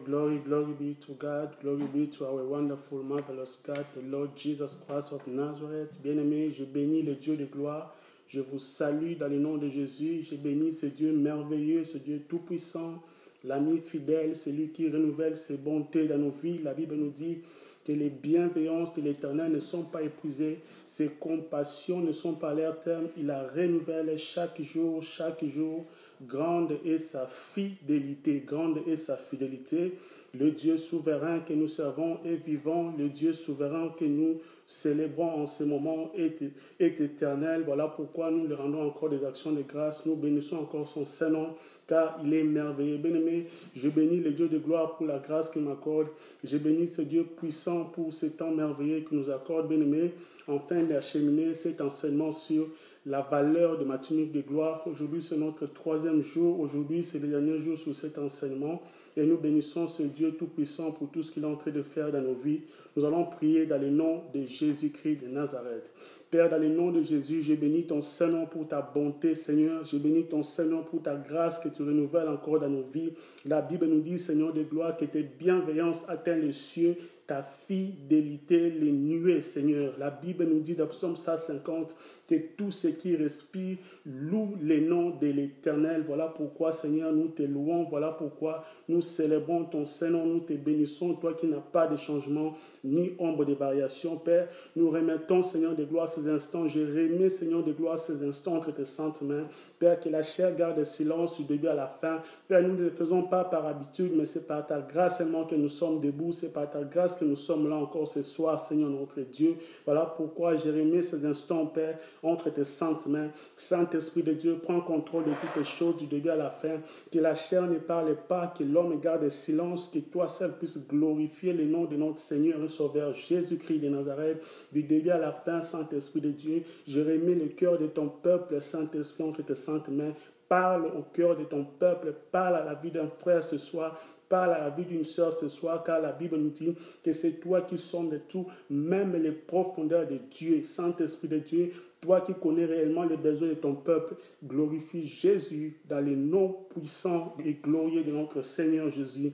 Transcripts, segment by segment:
glory be to God. Glory be to our wonderful, marvelous God, the Lord Jesus Christ of Nazareth. Bien-aimé, je bénis le Dieu de gloire. Je vous salue dans le nom de Jésus. Je bénis ce Dieu merveilleux, ce Dieu tout-puissant, l'ami fidèle, celui qui renouvelle ses bontés dans nos vies. La Bible nous dit que les bienveillances de l'Éternel ne sont pas épuisées, ses compassions ne sont pas à leur terme. Il la renouvelle chaque jour, chaque jour. Grande est sa fidélité, grande est sa fidélité. Le Dieu souverain que nous servons est vivant, le Dieu souverain que nous célébrons en ce moment est éternel. Voilà pourquoi nous lui rendons encore des actions de grâce, nous bénissons encore son Saint-Nom, car il est merveilleux. Bien-aimé, je bénis le Dieu de gloire pour la grâce qu'il m'accorde. Je bénis ce Dieu puissant pour ce temps merveilleux qu'il nous accorde, bien-aimé, afin d'acheminer cet enseignement sur la valeur de ma tunique de gloire. Aujourd'hui, c'est notre troisième jour. Aujourd'hui, c'est le dernier jour sur cet enseignement. Et nous bénissons ce Dieu tout-puissant pour tout ce qu'il est en train de faire dans nos vies. Nous allons prier dans le nom de Jésus-Christ de Nazareth. Père, dans le nom de Jésus, je bénis ton Saint-Nom pour ta bonté, Seigneur. Je bénis ton Saint-Nom pour ta grâce que tu renouvelles encore dans nos vies. La Bible nous dit, Seigneur de gloire, que tes bienveillances atteignent les cieux, ta fidélité les nuées, Seigneur. La Bible nous dit dans Psaume 150 que tout ce qui respire loue les noms de l'Éternel. Voilà pourquoi, Seigneur, nous te louons. Voilà pourquoi nous célébrons ton Saint-Nom. Nous te bénissons, toi qui n'as pas de changement ni ombre de variation. Père, nous remettons, Seigneur de gloire, ces instants. Je remets, Seigneur de gloire, ces instants entre tes saintes mains. Père, que la chair garde le silence du début à la fin. Père, nous ne le faisons pas par habitude, mais c'est par ta grâce seulement que nous sommes debout. C'est par ta grâce que nous sommes là encore ce soir, Seigneur notre Dieu. Voilà pourquoi je remets ces instants, Père, entre tes saintes mains. Saint-Esprit de Dieu, prends contrôle de toutes les choses du début à la fin. Que la chair ne parle pas, que l'homme garde le silence, que toi seul puisses glorifier le nom de notre Seigneur et Sauveur Jésus-Christ de Nazareth. Du début à la fin, Saint-Esprit de Dieu, je remets le cœur de ton peuple, Saint-Esprit, entre tes saintes mains. Parle au cœur de ton peuple, parle à la vie d'un frère ce soir, parle à la vie d'une sœur ce soir, car la Bible nous dit que c'est toi qui sondes tout, même les profondeurs de Dieu. Saint-Esprit de Dieu, toi qui connais réellement les besoins de ton peuple, glorifie Jésus dans le nom puissant et glorieux de notre Seigneur Jésus.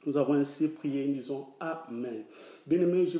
Nous avons ainsi prié, nous disons Amen. Bien-aimés, je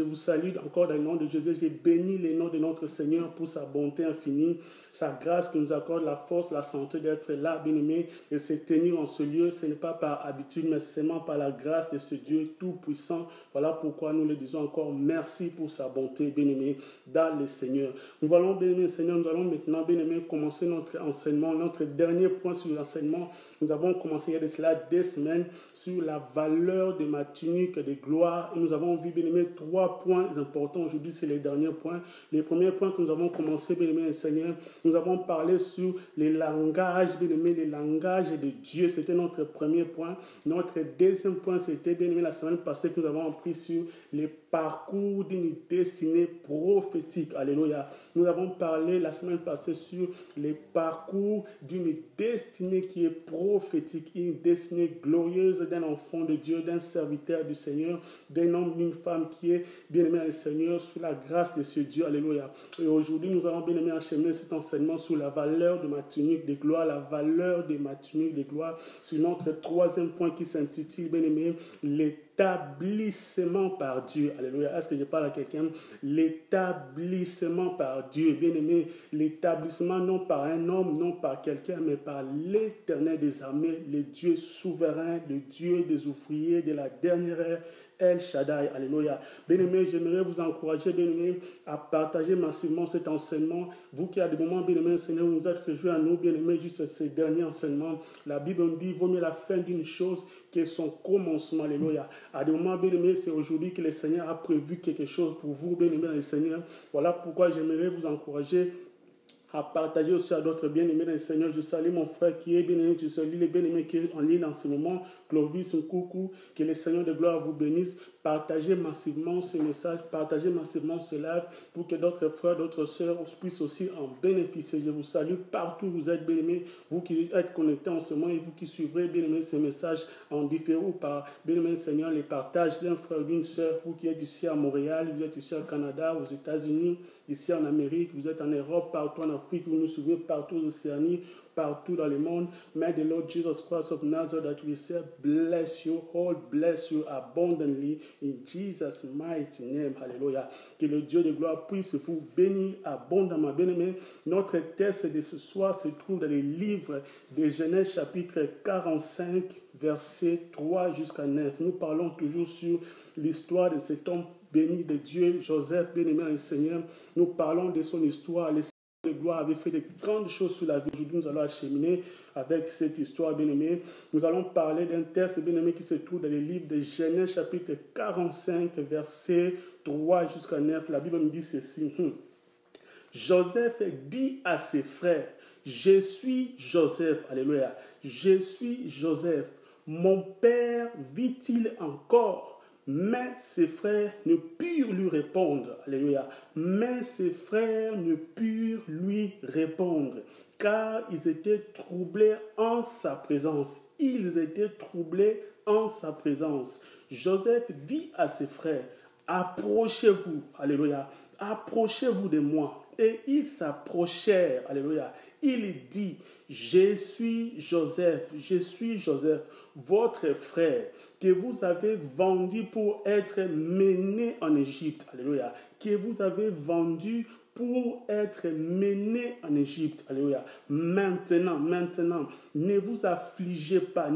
vous salue encore dans le nom de Jésus. J'ai béni le nom de notre Seigneur pour sa bonté infinie, sa grâce qui nous accorde la force, la santé d'être là, bien-aimés, et se tenir en ce lieu. Ce n'est pas par habitude, mais seulement par la grâce de ce Dieu tout-puissant. Voilà pourquoi nous le disons encore merci pour sa bonté, bien-aimés, dans le Seigneur. Nous allons, bien-aimés, Seigneur, nous allons maintenant, bien-aimés, commencer notre enseignement, notre dernier point sur l'enseignement. Nous avons commencé il y a de cela 2 semaines sur la valeur de ma tunique de gloire. Et nous avons vu, bien-aimés, 3 points importants. Aujourd'hui, c'est les derniers points. Les premiers points que nous avons commencé, bien-aimés, Seigneur, nous avons parlé sur les langages, bien-aimés, les langages de Dieu. C'était notre premier point. Notre deuxième point, c'était, bien-aimés, la semaine passée que nous avons appris sur les parcours d'une destinée prophétique. Alléluia. Nous avons parlé la semaine passée sur les parcours d'une destinée qui est prophétique, une destinée glorieuse d'un enfant de Dieu, d'un serviteur du Seigneur, d'un homme, d'une femme qui est bien-aimé à le Seigneur sous la grâce de ce Dieu. Alléluia. Et aujourd'hui, nous allons bien-aimé acheminer cet enseignement sur la valeur de ma tunique de gloire, la valeur de ma tunique de gloire, sur notre troisième point qui s'intitule, bien-aimé, l'établissement par Dieu. Alléluia. Est-ce que je parle à quelqu'un? L'établissement par Dieu. Bien-aimé, l'établissement non par un homme, non par quelqu'un, mais par l'Éternel des armées, le Dieu souverain, le Dieu des ouvriers de la dernière heure, El Shaddai. Alléluia. Bien-aimés, j'aimerais vous encourager, bien-aimés, à partager massivement cet enseignement. Vous qui à des moments, bien-aimés, Seigneur, vous êtes réjouis à nous, bien-aimés, juste ces derniers enseignements. La Bible nous dit, il vaut mieux la fin d'une chose que son commencement. Alléluia. À des moments, bien-aimés, c'est aujourd'hui que le Seigneur a prévu quelque chose pour vous, bien-aimés, dans le Seigneur. Voilà pourquoi j'aimerais vous encourager à partager aussi à d'autres bien-aimés dans le Seigneur. Je salue mon frère qui est bien-aimé, je salue les bien-aimés qui sont en ligne en ce moment. Clovis, un coucou, que le Seigneur de gloire vous bénisse. Partagez massivement ce message, partagez massivement ce live pour que d'autres frères, d'autres sœurs puissent aussi en bénéficier. Je vous salue partout où vous êtes bien-aimés, vous qui êtes connectés en ce moment et vous qui suivrez bien-aimés ces messages en différé ou par bien-aimé Seigneur, les partages d'un frère ou d'une sœur, vous qui êtes ici à Montréal, vous êtes ici au Canada, aux États-Unis, ici en Amérique, vous êtes en Europe, partout en Afrique, vous nous suivez partout en Océanie. partout dans le monde. May the Lord Jesus Christ of Nazareth that we serve bless you, all bless you abundantly in Jesus' mighty name. Hallelujah. Que le Dieu de gloire puisse vous bénir abondamment. Bien-aimés, notre texte de ce soir se trouve dans le livre de Genèse chapitre 45, versets 3 jusqu'à 9. Nous parlons toujours sur l'histoire de cet homme béni de Dieu, Joseph, bien-aimé dans le Seigneur. Nous parlons de son histoire. Le Seigneur de gloire avait fait de grandes choses sur la vie. Aujourd'hui, nous allons acheminer avec cette histoire, bien-aimé. Nous allons parler d'un texte, bien-aimé, qui se trouve dans le livre de Genèse, chapitre 45, versets 3 jusqu'à 9. La Bible nous dit ceci. Joseph dit à ses frères, je suis Joseph, alléluia, je suis Joseph. Mon père vit-il encore? Mais ses frères ne purent lui répondre. Alléluia. Mais ses frères ne purent lui répondre, car ils étaient troublés en sa présence. Ils étaient troublés en sa présence. Joseph dit à ses frères, approchez-vous, alléluia, approchez-vous de moi. Et ils s'approchèrent, alléluia. Il dit, je suis Joseph, votre frère, que vous avez vendu pour être mené en Égypte. Alléluia. Que vous avez vendu pour être mené en Égypte. Alléluia. Maintenant, ne vous affligez pas,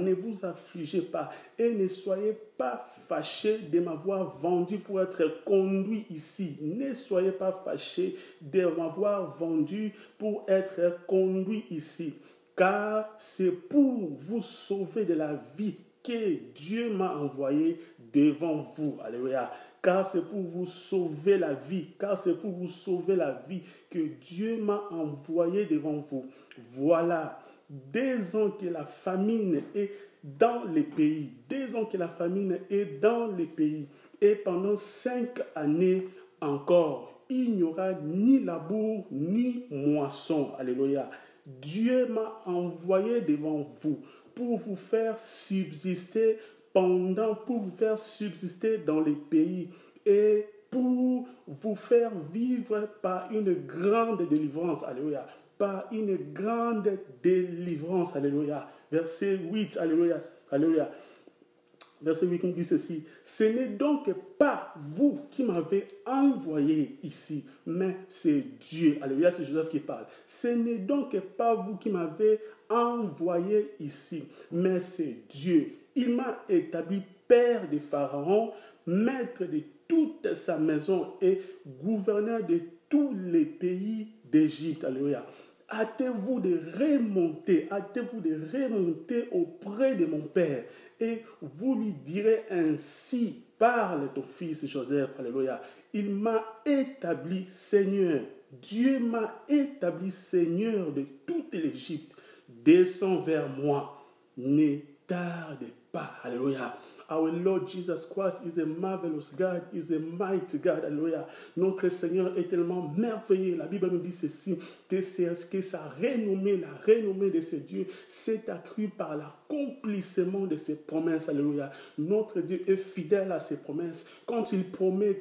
et ne soyez pas fâchés de m'avoir vendu pour être conduit ici. Ne soyez pas fâchés de m'avoir vendu pour être conduit ici. Car c'est pour vous sauver de la vie que Dieu m'a envoyé devant vous. Alléluia. Car c'est pour vous sauver la vie. Car c'est pour vous sauver la vie que Dieu m'a envoyé devant vous. Voilà, 2 ans que la famine est dans les pays. 2 ans que la famine est dans les pays. Et pendant 5 années encore, il n'y aura ni labour ni moisson. Alléluia. Dieu m'a envoyé devant vous pour vous faire subsister pour vous faire subsister dans les pays et pour vous faire vivre par une grande délivrance. Alléluia. Par une grande délivrance. Alléluia. Verset 8. Alléluia. Alléluia. Verset 8 nous dit ceci. Ce n'est donc pas vous qui m'avez envoyé ici, mais c'est Dieu. Alléluia, c'est Joseph qui parle. Ce n'est donc pas vous qui m'avez envoyé ici, mais c'est Dieu. Il m'a établi père de Pharaon, maître de toute sa maison et gouverneur de tous les pays d'Égypte. Alléluia. Hâtez-vous de remonter auprès de mon père. Et vous lui direz ainsi, parle ton fils Joseph, alléluia. Il m'a établi Seigneur. Dieu m'a établi Seigneur de toute l'Égypte. Descends vers moi, ne tarde pas, alléluia. Our Lord Jesus Christ is a marvelous God, is a mighty God. Alléluia. Notre Seigneur est tellement merveilleux. La Bible nous dit ceci, que sa renommée, la renommée de ce Dieu s'est accrue par l'accomplissement de ses promesses. Alléluia. Notre Dieu est fidèle à ses promesses. Quand il promet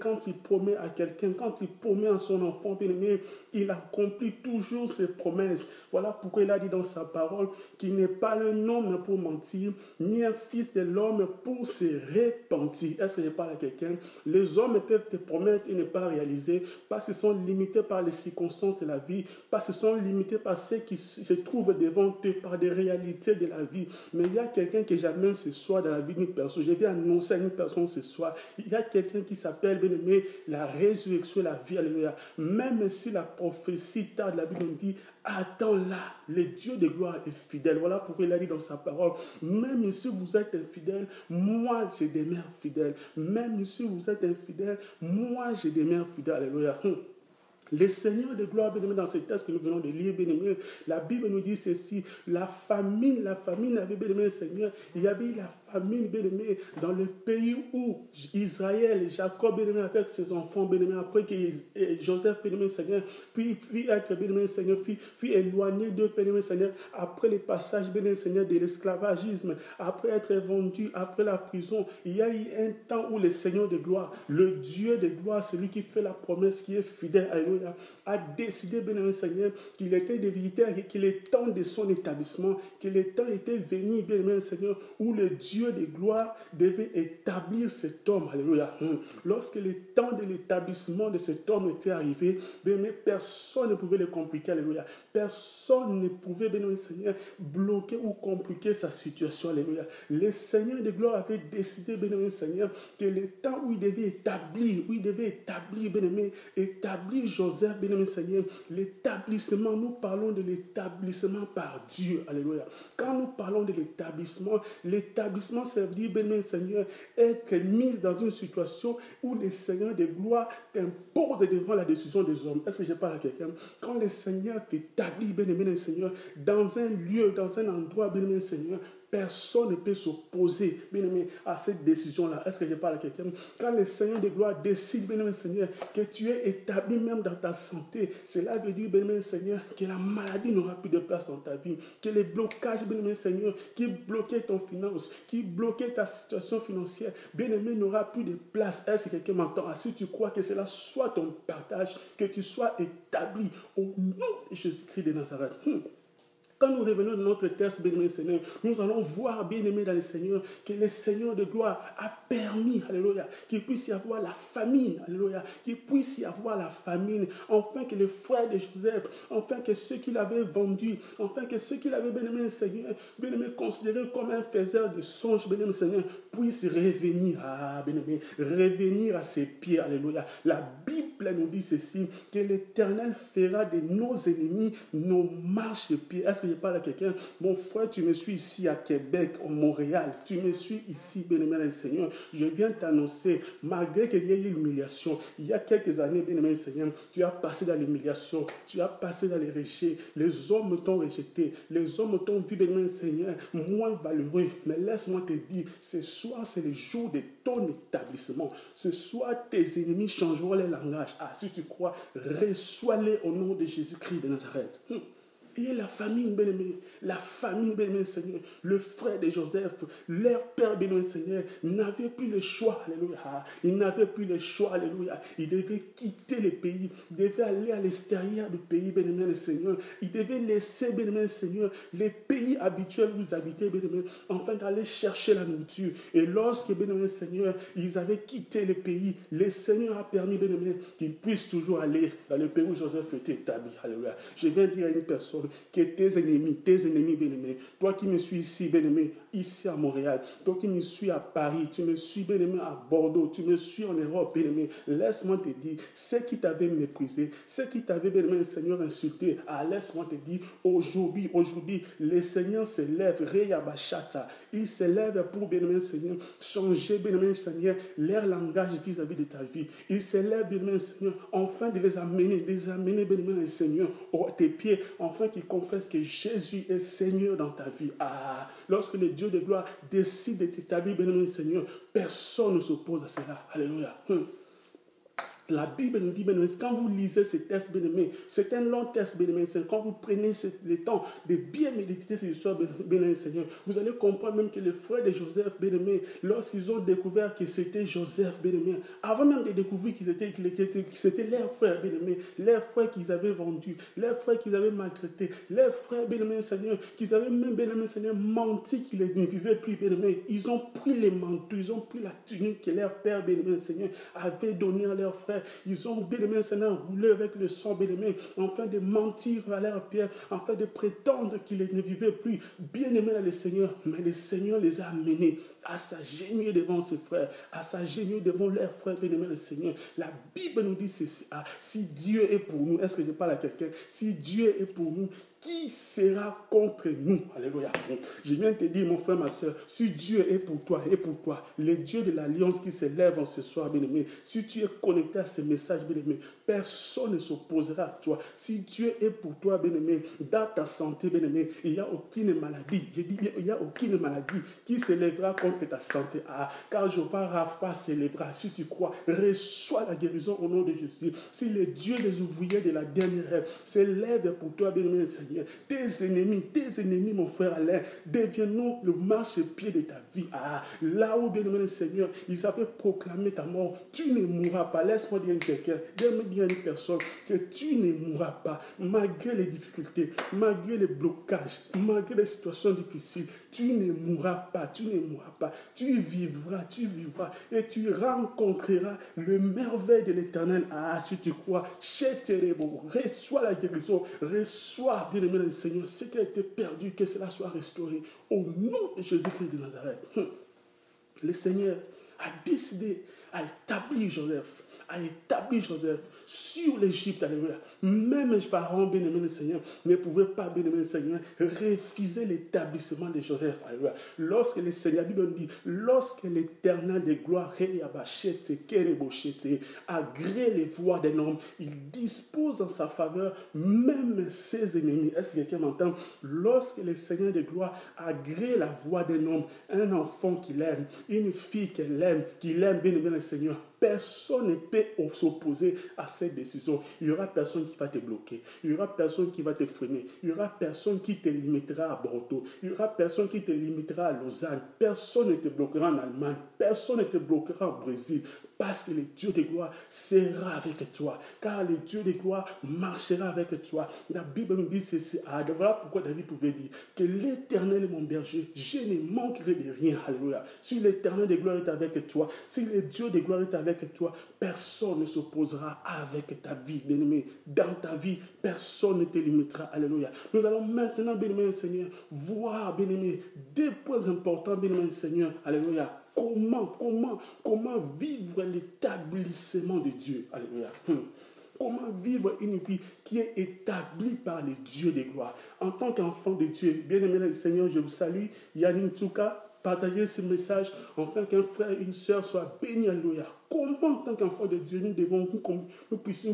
à quelqu'un, quand il promet à son enfant bien-aimé, il accomplit toujours ses promesses. Voilà pourquoi il a dit dans sa parole qu'il n'est pas un homme pour mentir, ni un fils de l'homme pour se repentir. Est-ce que je parle à quelqu'un? Les hommes peuvent te promettre et ne pas réaliser parce qu'ils sont limités par les circonstances de la vie, parce qu'ils sont limités par ce qui se trouve devant eux, par des réalités de la vie. Mais il y a quelqu'un que j'amène ce soir dans la vie d'une personne. Je vais annoncer à une personne ce soir. Il y a quelqu'un qui s'appelle, bien aimé, la résurrection et la vie. Alléluia. Même si la prophétie tarde, la Bible nous dit, attends-la. Le Dieu de gloire est fidèle. Voilà pourquoi il a dit dans sa parole, même si vous êtes infidèle, moi je demeure fidèle. Même si vous êtes infidèle, moi je demeure fidèle. Alléluia. Le Seigneur de gloire, bien-aimé, dans ce texte que nous venons de lire, bien-aimé, la Bible nous dit ceci, la famine avait, bien-aimé, Seigneur, il y avait la famine, bien-aimé, dans le pays où Israël, Jacob, bien-aimé, avec ses enfants, bien-aimé, après que Joseph, bien-aimé, Seigneur, puis être, bien-aimé, Seigneur, puis éloigné d'eux, bien-aimé, Seigneur, après le passage, bien-aimé, Seigneur, de l'esclavagisme, après être vendu, après la prison, il y a eu un temps où le Seigneur de gloire, le Dieu de gloire, celui qui fait la promesse, qui est fidèle à lui, alléluia, a décidé, bien-aimé Seigneur, qu'il était de visiter, qu'il est temps de son établissement, que le temps était venu, bien-aimé Seigneur, où le Dieu de gloire devait établir cet homme, alléluia. Lorsque le temps de l'établissement de cet homme était arrivé, bien-aimé, personne ne pouvait le compliquer, alléluia. Personne ne pouvait, bien-aimé Seigneur, bloquer ou compliquer sa situation, alléluia. Le Seigneur de gloire avait décidé, bien-aimé Seigneur, que le temps où il devait établir, bien-aimé, établir Joseph, bien-aimé Seigneur, l'établissement, nous parlons de l'établissement par Dieu, alléluia. Quand nous parlons de l'établissement, ça veut dire, bien-aimé Seigneur, être mis dans une situation où le Seigneur de gloire t'impose devant la décision des hommes. Est-ce que je parle à quelqu'un? Quand le Seigneur t'établit, bien-aimé Seigneur, dans un lieu, dans un endroit, bien-aimé Seigneur, personne ne peut s'opposer, bien-aimé, à cette décision-là. Est-ce que je parle à quelqu'un? Quand le Seigneur de gloire décide, bien-aimé Seigneur, que tu es établi même dans ta santé, cela veut dire, bien-aimé Seigneur, que la maladie n'aura plus de place dans ta vie, que les blocages, bien-aimé Seigneur, qui bloquaient ton finance, qui bloquaient ta situation financière, bien-aimé, n'aura plus de place. Est-ce que quelqu'un m'entend? Si tu crois que cela soit ton partage, que tu sois établi au nom de Jésus-Christ de Nazareth. Quand nous revenons de notre texte, bien-aimé Seigneur, nous allons voir, bien-aimé dans le Seigneur, que le Seigneur de gloire a permis, alléluia, qu'il puisse y avoir la famine, alléluia, qu'il puisse y avoir la famine, enfin que les frères de Joseph, enfin que ceux qui l'avaient vendu, enfin que ceux qui l'avaient, bien-aimé Seigneur, bien-aimé considéré comme un faiseur de songes, bien-aimé Seigneur, puissent revenir, bien-aimé, revenir à ses pieds, alléluia. La Bible nous dit ceci, que l'Éternel fera de nos ennemis nos marches-pieds. Est-ce que je parle à quelqu'un? Mon frère, tu me suis ici à Québec, au Montréal. Tu me suis ici, bien-aimé le Seigneur. Je viens t'annoncer, malgré qu'il y ait eu l'humiliation, il y a quelques années, bien-aimé le Seigneur, tu as passé dans l'humiliation, tu as passé dans les rejetés. Les hommes t'ont rejeté. Les hommes t'ont vu, bien-aimé le Seigneur, moins valeureux. Mais laisse-moi te dire, ce soir, c'est le jour de ton établissement. Ce soir, tes ennemis changeront leur langage. Si tu crois, reçois-les au nom de Jésus-Christ de Nazareth. Et la famille, bien-aimé Seigneur, le frère de Joseph, leur père, bien-aimé Seigneur, n'avait plus le choix, alléluia. Il n'avait plus le choix, alléluia. Il devait quitter le pays, il devait aller à l'extérieur du pays, bien-aimé Seigneur. Il devait laisser, bien-aimé Seigneur, les pays habituels où ils habitaient, bien-aimé, afin d'aller chercher la nourriture. Et lorsque, bien-aimé Seigneur, ils avaient quitté le pays, le Seigneur a permis, bien-aimé, qu'ils puissent toujours aller dans le pays où Joseph était établi, alléluia. Je viens dire à une personne que tes ennemis, bien-aimés, toi qui me suis ici, bien-aimé, ici à Montréal, toi qui me suis à Paris, tu me suis, bien-aimé, à Bordeaux, tu me suis en Europe, bien-aimé, laisse-moi te dire, ceux qui t'avaient méprisé, ceux qui t'avaient, bien-aimé, le Seigneur insulté, laisse-moi te dire, aujourd'hui, le Seigneur se lève, il se lève pour, bien-aimé, Seigneur, changer, bien-aimé, Seigneur, leur langage vis-à-vis de ta vie. Il se lève, bien-aimé, Seigneur, enfin de les amener, bien-aimé, Seigneur, à tes pieds, enfin qu'ils confessent que Jésus est Seigneur dans ta vie. Lorsque le Dieu de gloire décide de t'établir, bien-aimé Seigneur, personne ne s'oppose à cela. Alléluia. La Bible nous dit, bien-aimé, quand vous lisez ce texte, bien-aimé, c'est un long texte, bien-aimé, quand vous prenez le temps de bien méditer cette histoire, bien-aimé Seigneur, vous allez comprendre même que les frères de Joseph, bien-aimé, lorsqu'ils ont découvert que c'était Joseph, bien-aimé, avant même de découvrir que c'était leur frère, bien-aimé, leur frère qu'ils avaient vendu, leur frère qu'ils avaient maltraité, leur frère, bien-aimé Seigneur, qu'ils avaient même, bien-aimé Seigneur, menti qu'ils ne vivaient plus, bien-aimé, ils ont pris les manteaux, ils ont pris la tunique que leur père, bien-aimé Seigneur, avait donnée à leur frère. Ils ont, bien-aimé Seigneur, roulé avec le sang, bien-aimé, afin de mentir à leur père, afin de prétendre qu'ils ne vivaient plus. Bien-aimé le Seigneur, mais le Seigneur les a amenés à s'agenouiller devant ses frères, à s'agenouiller devant leurs frères, bien-aimé le Seigneur. La Bible nous dit ceci, si Dieu est pour nous, est-ce que je parle à quelqu'un? Si Dieu est pour nous, qui sera contre nous? Alléluia. Je viens te dire, mon frère, ma soeur, si Dieu est pour toi, le Dieu de l'alliance qui se lève en ce soir, bien-aimé, si tu es connecté à ce message, bien-aimé, personne ne s'opposera à toi. Si Dieu est pour toi, bien-aimé, dans ta santé, bien-aimé, il n'y a aucune maladie. Je dis bien, il n'y a aucune maladie qui se lèvera contre ta santé. Car Jéhovah Rapha se lèvera. Si tu crois, reçois la guérison au nom de Jésus. Si le Dieu des ouvriers de la dernière heure se lève pour toi, bien-aimé, Seigneur, Seigneur. Tes ennemis, mon frère Alain, deviennent le marchepied de ta vie. Ah, là où, bien-aimé le Seigneur, ils avaient proclamé ta mort, tu ne mourras pas. Laisse-moi dire à quelqu'un, laisse-moi dire à une personne que tu ne mourras pas, malgré les difficultés, malgré les blocages, malgré les situations difficiles. Tu ne mourras pas, tu ne mourras pas. Tu vivras et tu rencontreras le merveille de l'Éternel. Ah, si tu crois, reçois la guérison, reçois, bien-aimé le Seigneur, ce qui a été perdu, que cela soit restauré. Au nom de Jésus-Christ de Nazareth. Le Seigneur a décidé à établir Joseph sur l'Égypte, alléluia. Même Pharaon, bien-aimé le Seigneur, ne pouvait pas, bien-aimé le Seigneur, refuser l'établissement de Joseph, alléluia. Lorsque le Seigneur, la Bible dit, lorsque l'Éternel de gloire agrée les voies d'un homme, il dispose en sa faveur même ses ennemis. Est-ce que quelqu'un m'entend? Lorsque le Seigneur de gloire agrée la voix d'un homme, un enfant qu'il aime, une fille qu'il aime, bien-aimé le Seigneur, personne ne peut s'opposer à cette décision. Il n'y aura personne qui va te bloquer. Il n'y aura personne qui va te freiner. Il n'y aura personne qui te limitera à Bordeaux. Il n'y aura personne qui te limitera à Lausanne. Personne ne te bloquera en Allemagne. Personne ne te bloquera au Brésil. Parce que le Dieu de gloire sera avec toi. Car le Dieu de gloire marchera avec toi. La Bible nous dit ceci. Voilà pourquoi David pouvait dire que l'Éternel est mon berger. Je ne manquerai de rien. Alléluia. Si l'Éternel de gloire est avec toi, si le Dieu de gloire est avec toi, personne ne s'opposera avec ta vie, bien-aimé. Dans ta vie, personne ne te limitera. Alléluia. Nous allons maintenant, bien-aimé Seigneur, voir, bien-aimé, deux points importants, bien-aimé Seigneur. Alléluia. Comment vivre l'établissement de Dieu. Alléluia. Comment vivre une vie qui est établie par le Dieu de gloire. En tant qu'enfant de Dieu, bien-aimé Seigneur, je vous salue. Yannick Touka, partagez ce message en tant qu'un frère et une sœur soit béni. Alléluia. Comment, en tant qu'enfant de Dieu, nous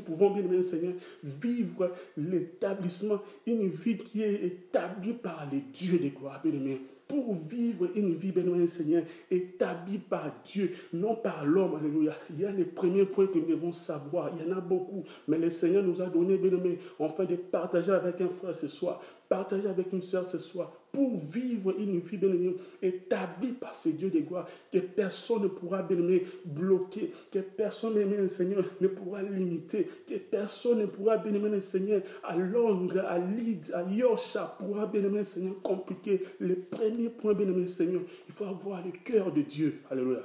pouvons, bien-aimé Seigneur, vivre l'établissement, une vie qui est établie par le Dieu de gloire, bien-aimé. Pour vivre une vie, bien-aimé Seigneur, établie par Dieu, non par l'homme. Alléluia. Il y a les premiers points que nous devons savoir. Il y en a beaucoup. Mais le Seigneur nous a donné, bien-aimé, enfin de partager avec un frère ce soir, partager avec une soeur ce soir, pour vivre une vie, bien-aimé, établie par ce Dieu de gloire, que personne ne pourra, bien-aimé, bloquer, que personne, bien-aimé, Seigneur, ne pourra limiter, que personne ne pourra, bien-aimé, Seigneur, à Londres, à Leeds, à Yorkshire, pourra, bien-aimé, Seigneur, compliquer. Le premier point, bien-aimé, Seigneur, il faut avoir le cœur de Dieu. Alléluia.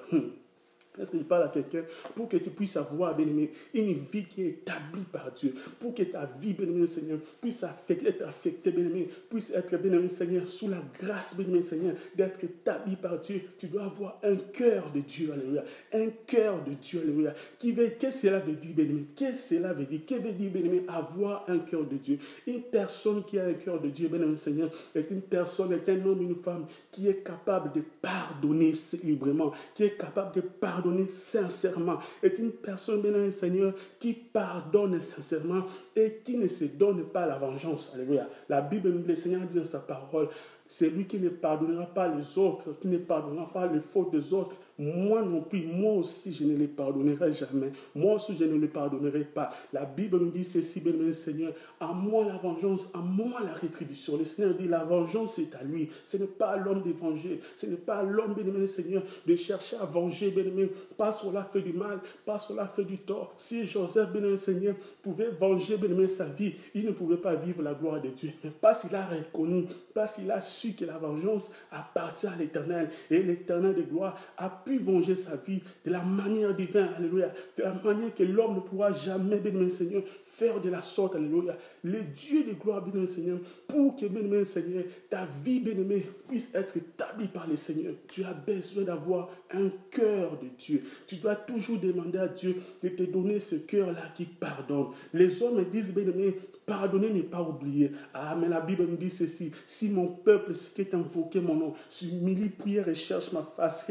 Est-ce que je parle à quelqu'un pour que tu puisses avoir, bien-aimé, une vie qui est établie par Dieu, pour que ta vie, bien-aimé Seigneur, puisse être affectée, bien-aimé, puisse être, bien-aimé Seigneur, sous la grâce, bien-aimé Seigneur, d'être établie par Dieu. Tu dois avoir un cœur de Dieu, alléluia, un cœur de Dieu, alléluia. Qu'est-ce que cela veut dire, bien-aimé? Qu'est-ce que cela veut dire? Que veut dire, bien-aimé, avoir un cœur de Dieu? Une personne qui a un cœur de Dieu, bien-aimé Seigneur, est une personne, est un homme, une femme qui est capable de pardonner librement, qui est capable de pardonner sincèrement, est une personne, bien-aimé Seigneur, qui pardonne sincèrement et qui ne se donne pas à la vengeance. Alléluia. La Bible, le Seigneur dit dans sa parole, c'est lui qui ne pardonnera pas les autres, qui ne pardonnera pas les fautes des autres. Moi non plus, moi aussi, je ne les pardonnerai jamais. Moi aussi, je ne les pardonnerai pas. La Bible nous dit ceci, bien-aimé Seigneur, à moi la vengeance, à moi la rétribution. Le Seigneur dit, la vengeance est à lui. Ce n'est pas à l'homme de venger. Ce n'est pas à l'homme, bien-aimé Seigneur, de chercher à venger, bien-aimé, pas sur la fait du mal, pas sur la fait du tort. Si Joseph, bien-aimé Seigneur, pouvait venger, bien-aimé, sa vie, il ne pouvait pas vivre la gloire de Dieu. Mais parce qu'il a reconnu, parce qu'il a su que la vengeance appartient à l'Éternel, et l'Éternel de gloire a pu venger sa vie de la manière divine, alléluia, de la manière que l'homme ne pourra jamais, bien-aimé Seigneur, faire de la sorte, alléluia. Le Dieu de gloire, bien-aimé Seigneur, pour que, bien-aimé Seigneur, ta vie, bien-aimé, puisse être établie par le Seigneur, tu as besoin d'avoir un cœur de Dieu. Tu dois toujours demander à Dieu de te donner ce cœur-là qui pardonne. Les hommes disent, bien-aimé, pardonner n'est pas oublier. Ah, mais la Bible nous dit ceci, si mon peuple, ce qui est invoqué mon nom, s'humilie, prière et cherche ma face,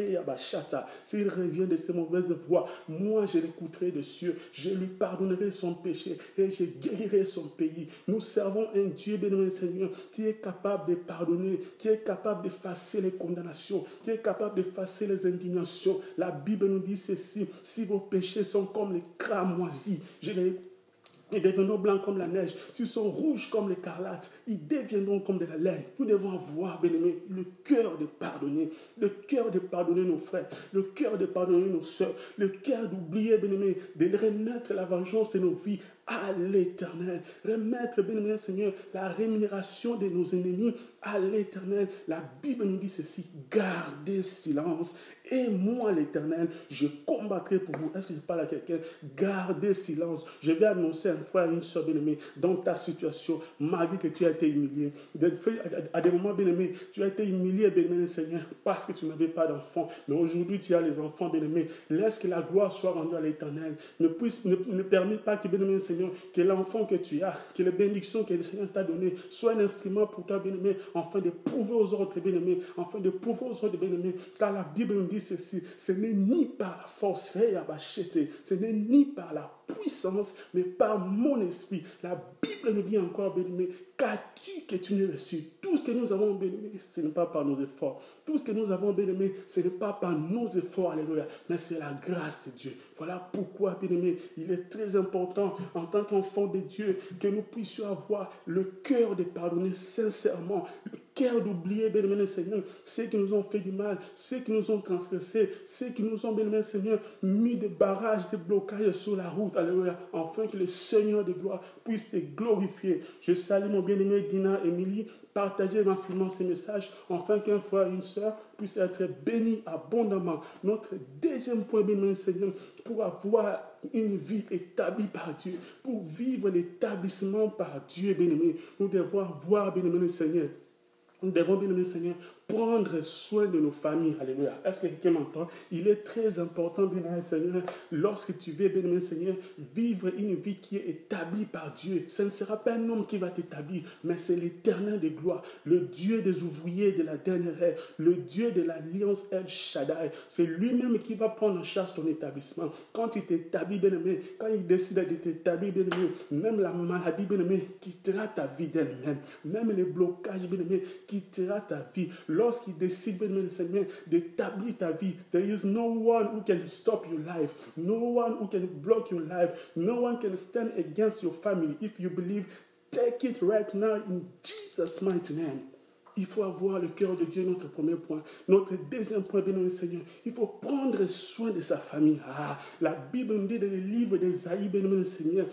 s'il revient de ses mauvaises voies, moi je l'écouterai de cieux, je lui pardonnerai son péché et je guérirai son pays. Nous servons un Dieu, bien-aimé Seigneur, qui est capable de pardonner, qui est capable d'effacer les condamnations, qui est capable d'effacer les indignations. La Bible nous dit ceci, si vos péchés sont comme les cramoisis, je les Ils deviendront blancs comme la neige. S'ils sont rouges comme l'écarlate, ils deviendront comme de la laine. Nous devons avoir, bien-aimés, le cœur de pardonner. Le cœur de pardonner nos frères. Le cœur de pardonner nos soeurs. Le cœur d'oublier, bien-aimés, de remettre la vengeance de nos vies à l'Éternel. Remettre, bien-aimé Seigneur, la rémunération de nos ennemis à l'Éternel. La Bible nous dit ceci: gardez silence. Et moi, l'Éternel, je combattrai pour vous. Est-ce que je parle à quelqu'un? Gardez silence. Je vais annoncer un frère, une soeur bien-aimée, dans ta situation, malgré que tu as été humilié. À des moments, bien-aimés, tu as été humilié, bien-aimé Seigneur, parce que tu n'avais pas d'enfants. Mais aujourd'hui, tu as les enfants, bien-aimés. Laisse que la gloire soit rendue à l'Éternel. Ne permets pas que, bien-aimé Seigneur, que l'enfant que tu as, que les bénédictions que le Seigneur t'a données, soit un instrument pour toi, bien-aimé, afin de prouver aux autres, bien-aimés, afin de prouver aux autres, bien-aimés, car la Bible nous dit ceci: ce n'est ni par la force, ce n'est ni par la puissance, mais par mon esprit. La Bible nous dit encore, bien-aimé, qu'as-tu que tu n'aies reçu? Tout ce que nous avons, bien-aimé, ce n'est pas par nos efforts. Tout ce que nous avons, bien-aimé, ce n'est pas par nos efforts, alléluia, mais c'est la grâce de Dieu. Voilà pourquoi, bien-aimé, il est très important, en tant qu'enfant de Dieu, que nous puissions avoir le cœur de pardonner sincèrement, le cœur d'oublier, bien-aimé Seigneur, ceux qui nous ont fait du mal, ceux qui nous ont transgressés, ceux qui nous ont, bien-aimé Seigneur, mis des barrages, des blocages sur la route, alléluia, afin que le Seigneur de gloire puisse te glorifier. Je salue mon bien-aimé Dina Émilie. Partagez massivement ces messages, afin qu'un frère et une sœur puissent être bénis abondamment. Notre deuxième point, bien-aimé Seigneur, pour avoir une vie établie par Dieu, pour vivre l'établissement par Dieu, bien-aimé, nous devons avoir, bien-aimé Seigneur, nous devons, bien-aimé Seigneur, prendre soin de nos familles. Alléluia. Est-ce que quelqu'un m'entend? Il est très important, bien-aimé Seigneur, lorsque tu veux, bien-aimé Seigneur, vivre une vie qui est établie par Dieu. Ce ne sera pas un homme qui va t'établir, mais c'est l'Éternel de gloire, le Dieu des ouvriers de la dernière ère, le Dieu de l'alliance El Shaddai. C'est lui-même qui va prendre en charge ton établissement. Quand il t'établit, bien-aimé, quand il décide de t'établir, bien-aimé, même la maladie, bien-aimé, quittera ta vie d'elle-même. Même les blocages, bien-aimé, quittera ta vie. Lorsqu'il décide, bien-aimé Seigneur, d'établir ta vie, there is no one who can stop your life. No one who can block your life. No one can stand against your family. If you believe, take it right now in Jesus' mighty name. Il faut avoir le cœur de Dieu, notre premier point. Notre deuxième point, bien-aimé Seigneur, il faut prendre soin de sa famille. La Bible nous dit dans le livre d'Ésaïe, bien-aimé Seigneur,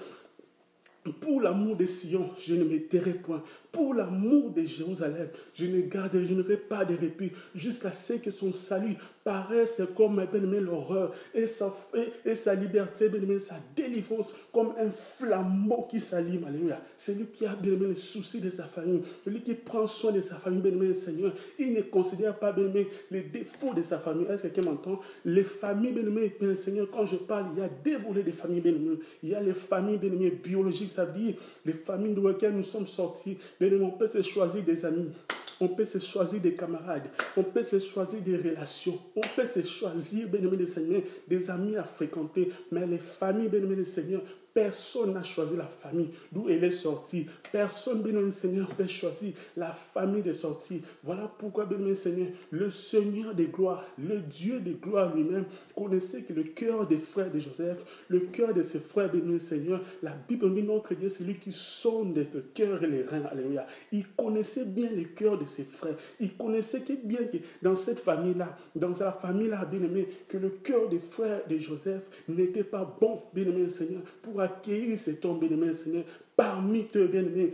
pour l'amour de Sion, je ne me tairai point. Pour l'amour de Jérusalem, je n'aurai pas de répit jusqu'à ce que son salut paraisse comme, bien-aimé, l'horreur et sa liberté, bien-aimé, sa délivrance comme un flambeau qui s'allume. Alléluia. C'est lui qui a, bien-aimé, les soucis de sa famille. Celui qui prend soin de sa famille, bien-aimé, Seigneur. Il ne considère pas, bien-aimé, les défauts de sa famille. Est-ce que quelqu'un m'entend? Les familles, bien-aimé, Seigneur, quand je parle, il y a deux volets de familles, bien-aimé. Il y a les familles, bien-aimé, biologiques, ça veut dire les familles dans lesquelles nous sommes sortis. On peut se choisir des amis, on peut se choisir des camarades, on peut se choisir des relations, on peut se choisir, bien-aimé le Seigneur, des amis à fréquenter. Mais les familles, bien-aimé le Seigneur, personne n'a choisi la famille d'où elle est sortie. Personne, bien-aimé Seigneur, peut choisir la famille de sortie. Voilà pourquoi, bien-aimé Seigneur, le Seigneur des gloires, le Dieu des gloires lui-même, connaissait que le cœur des frères de Joseph, le cœur de ses frères, bien-aimé Seigneur, la Bible dit notre Dieu, c'est lui qui sonde le cœur et les reins. Alléluia. Il connaissait bien le cœur de ses frères. Il connaissait bien que dans cette famille-là, dans sa famille-là, bien-aimé, que le cœur des frères de Joseph n'était pas bon, bien-aimé Seigneur, pour accueillir cet homme, bien-aimé Seigneur, parmi eux, bien-aimés,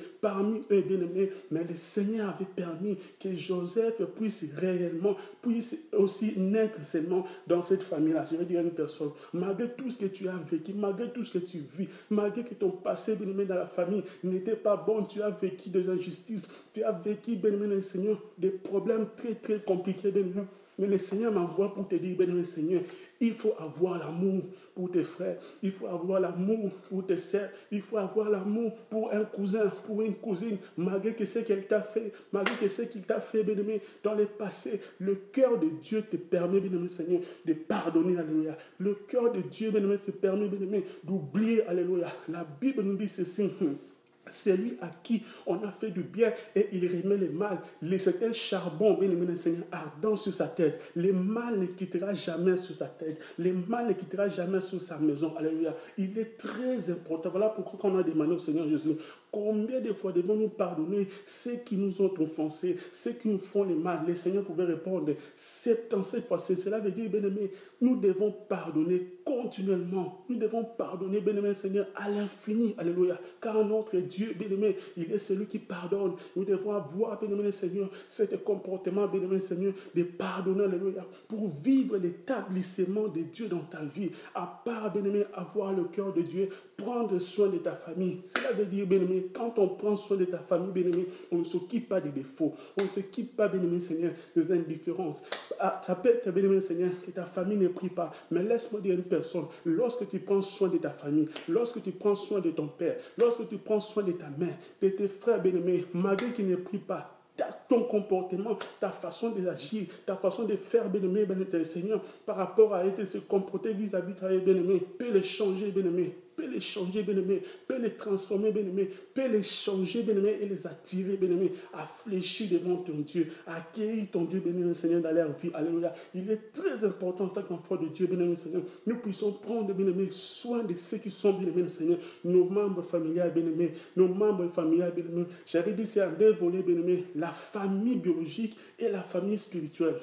mais le Seigneur avait permis que Joseph puisse aussi naître seulement dans cette famille-là. Je vais dire à une personne, malgré tout ce que tu as vécu, malgré tout ce que tu vis, malgré que ton passé, bien-aimé, dans la famille n'était pas bon, tu as vécu des injustices, tu as vécu, bien-aimé, le Seigneur, des problèmes très, très compliqués, bien-aimé. Mais le Seigneur m'envoie pour te dire, bien-aimé Seigneur, il faut avoir l'amour pour tes frères, il faut avoir l'amour pour tes sœurs, il faut avoir l'amour pour un cousin, pour une cousine, malgré que ce qu'elle t'a fait, malgré que ce qu'il t'a fait, bien-aimé, dans le passé. Le cœur de Dieu te permet, bien-aimé Seigneur, de pardonner, alléluia. Le cœur de Dieu, bien-aimé, te permet, bien-aimé, d'oublier, alléluia. La Bible nous dit ceci. celui à qui on a fait du bien et il remet le mal. C'est un charbon, bien-aimé le Seigneur, ardent sur sa tête. Le mal ne quittera jamais sur sa tête. Le mal ne quittera jamais sur sa maison. Alléluia. Il est très important. Voilà pourquoi on a demandé au Seigneur Jésus, combien de fois devons-nous pardonner ceux qui nous ont offensés, ceux qui nous font le mal? Le Seigneur pouvait répondre 77 fois. Cela veut dire, bien-aimé, nous devons pardonner continuellement. Nous devons pardonner, bien-aimé Seigneur, à l'infini. Alléluia. Car notre Dieu, bien-aimé, il est celui qui pardonne. Nous devons avoir, bien-aimé Seigneur, cet comportement, bien-aimé Seigneur, de pardonner, alléluia, pour vivre l'établissement de Dieu dans ta vie. À part, bien-aimé, avoir le cœur de Dieu, prendre soin de ta famille. Cela veut dire, bien-aimé, quand on prend soin de ta famille, bien-aimé, on ne s'occupe pas des défauts. On ne s'occupe pas, bien-aimé Seigneur, des indifférences. Ça peut être, bien-aimé Seigneur, que ta famille ne prie pas. Mais laisse-moi dire une personne, lorsque tu prends soin de ta famille, lorsque tu prends soin de ton père, lorsque tu prends soin de ta mère, de tes frères bien-aimés, malgré qu'ils ne prient pas, ton comportement, ta façon d'agir, ta façon de faire, bien-aimé, bien-aimé Seigneur, par rapport à se comporter vis-à-vis de ta bien-aimé, peut les changer, bien-aimé, peut les changer, bien-aimé, peut les transformer, bien-aimé, peut les changer, bien-aimé, et les attirer, bien-aimé, à fléchir devant ton Dieu, à accueillir ton Dieu, bien-aimé Seigneur, dans leur vie. Alléluia. Il est très important en tant qu'enfant de Dieu, bien-aimé Seigneur, nous puissions prendre, bien-aimé, soin de ceux qui sont, bien-aimé Seigneur, nos membres familiaux, bien-aimés, nos membres familiaux, bien-aimés. J'avais dit, c'est un deux volets, bien-aimé, la famille biologique et la famille spirituelle.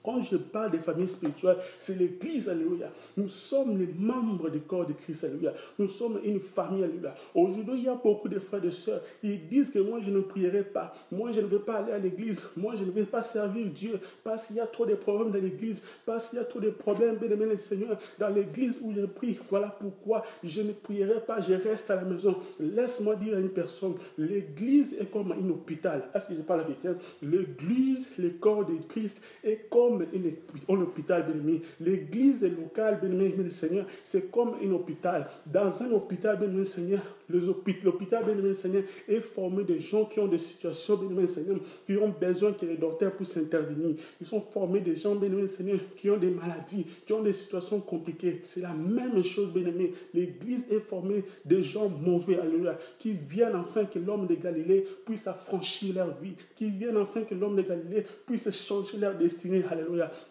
Quand je parle des familles spirituelles, c'est l'Église, alléluia. Nous sommes les membres du corps de Christ, alléluia. Nous sommes une famille, alléluia. Aujourd'hui, il y a beaucoup de frères et de sœurs. Ils disent que moi, je ne prierai pas. Moi, je ne vais pas aller à l'Église. Moi, je ne vais pas servir Dieu parce qu'il y a trop de problèmes dans l'Église. Parce qu'il y a trop de problèmes, bien-aimé le Seigneur, dans l'Église où je prie. Voilà pourquoi je ne prierai pas, je reste à la maison. Laisse-moi dire à une personne, l'Église est comme un hôpital. Est-ce que je parle à quelqu'un? L'Église, le corps de Christ, est comme un hôpital, bien-aimé. L'église locale, bien-aimé, le Seigneur, c'est comme un hôpital. Dans un hôpital, bien-aimé, Seigneur, l'hôpital, bien-aimé, Seigneur, est formé de gens qui ont des situations, bien-aimé, Seigneur, qui ont besoin que les docteurs puissent intervenir. Ils sont formés de gens, bien-aimé, Seigneur, qui ont des maladies, qui ont des situations compliquées. C'est la même chose, bien-aimé. L'église est formée de gens mauvais, alléluia, qui viennent afin que l'homme de Galilée puisse affranchir leur vie, qui viennent afin que l'homme de Galilée puisse changer leur destinée, alléluia.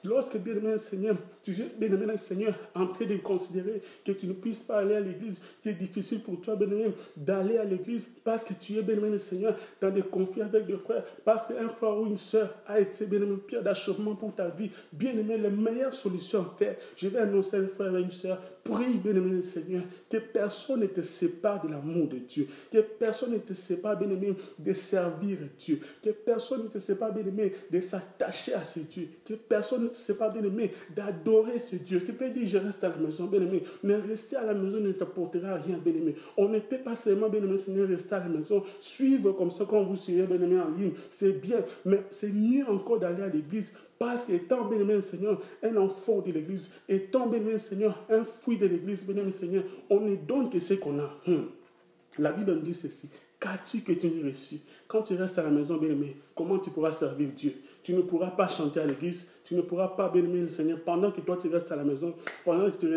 Lorsque, bien-aimé Seigneur, tu es, bien-aimé Seigneur, en train de considérer que tu ne puisses pas aller à l'église, qu'il est difficile pour toi, bien-aimé, d'aller à l'église parce que tu es, bien-aimé Seigneur, dans des conflits avec des frères, parce qu'un frère ou une sœur a été, bien-aimé, pierre d'achoppement pour ta vie, bien-aimé, la meilleure solution à faire, je vais annoncer à un frère et une sœur, prie, bien-aimé Seigneur, que personne ne te sépare de l'amour de Dieu, que personne ne te sépare, bien-aimé, de servir Dieu, que personne ne te sépare, bien-aimé, de s'attacher à ce Dieu, que personne ne te sépare, bien-aimé, d'adorer ce Dieu. Tu peux dire, je reste à la maison, bien-aimé, mais rester à la maison ne t'apportera rien, bien-aimé. On ne peut pas seulement, bien-aimé Seigneur, rester à la maison, suivre comme ça quand vous suivez, bien-aimé, en ligne, c'est bien, mais c'est mieux encore d'aller à l'église. Parce qu'étant, bien-aimé Seigneur, un enfant de l'église, étant, bien-aimé Seigneur, un fruit de l'église, bien-aimé Seigneur, on ne donne que ce qu'on a. La Bible dit ceci, qu'as-tu que tu n'aies reçu? Quand tu restes à la maison, bien-aimé, comment tu pourras servir Dieu? Tu ne pourras pas chanter à l'église, tu ne pourras pas, bien-aimé le Seigneur, pendant que toi tu restes à la maison, pendant que tu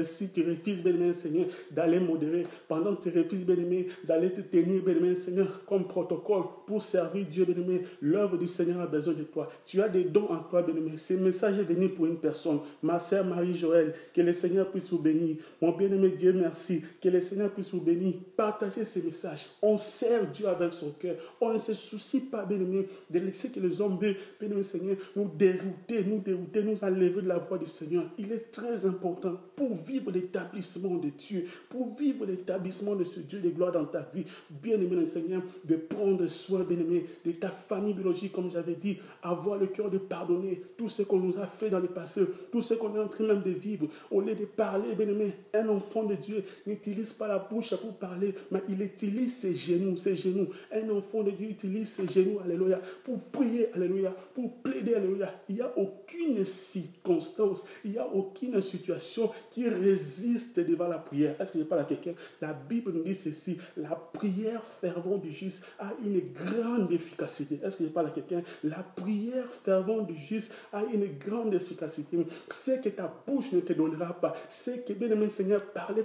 refuses, bien-aimé le Seigneur, d'aller modérer, pendant que tu refuses, bien-aimé, d'aller te tenir, bien-aimé le Seigneur, comme protocole pour servir Dieu, bien-aimé, l'œuvre du Seigneur a besoin de toi. Tu as des dons en toi, bien-aimé. Ce message est venu pour une personne, ma sœur Marie-Joëlle, que le Seigneur puisse vous bénir. Mon bien-aimé Dieu, merci, que le Seigneur puisse vous bénir. Partagez ces messages. On sert Dieu avec son cœur. On ne se soucie pas, bien-aimé, de laisser que les hommes veulent, bien-aimé Seigneur, nous dérouter, nous enlever de la voie du Seigneur. Il est très important pour vivre l'établissement de Dieu, pour vivre l'établissement de ce Dieu de gloire dans ta vie. Bien-aimé le Seigneur, de prendre soin, bien-aimé, de ta famille biologique, comme j'avais dit, avoir le cœur de pardonner tout ce qu'on nous a fait dans le passé, tout ce qu'on est en train même de vivre. Au lieu de parler, bien-aimé, un enfant de Dieu n'utilise pas la bouche pour parler, mais il utilise ses genoux, ses genoux. Un enfant de Dieu utilise ses genoux, alléluia, pour prier, alléluia, pour plaider, alléluia. Il n'y a aucune aucune circonstance, il n'y a aucune situation qui résiste devant la prière. Est-ce que je parle à quelqu'un? La Bible nous dit ceci, la prière fervente du juste a une grande efficacité. Est-ce que je parle à quelqu'un? La prière fervente du juste a une grande efficacité. C'est que ta bouche ne te donnera pas, c'est que, bien-aimé Seigneur, parler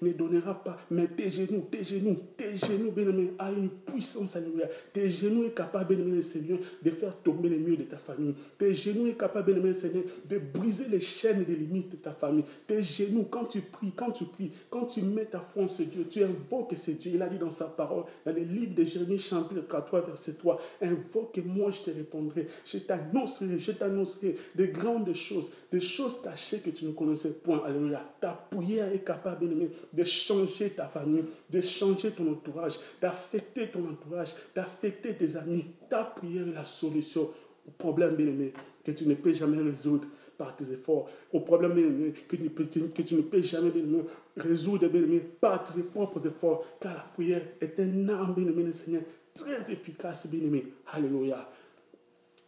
ne donnera pas, mais tes genoux, bien-aimé, a une puissance, alléluia. Tes genoux est capable, bien-aimé Seigneur, de faire tomber les murs de ta famille. Tes genoux est capable, bien-aimé Seigneur, de briser les chaînes et les limites de ta famille. Tes genoux, quand tu pries, quand tu mets ta foi en ce Dieu, tu invoques ce Dieu. Il a dit dans sa parole, dans le livre de Jérémie, chapitre 3, verset 3, invoque et moi je te répondrai. Je t'annoncerai de grandes choses, des choses cachées que tu ne connaissais point. Alléluia. Ta prière est capable, bien-aimé, de changer ta famille, de changer ton entourage, d'affecter ton entourage, d'affecter tes amis. Ta prière est la solution au problème, bien-aimé, que tu ne peux jamais résoudre par tes efforts, au problème, bien-aimé, que tu ne peux jamais, bien-aimé, résoudre, bien-aimé, par tes propres efforts, car la prière est un arme, bien-aimé, Seigneur, très efficace, bien-aimé. Alléluia.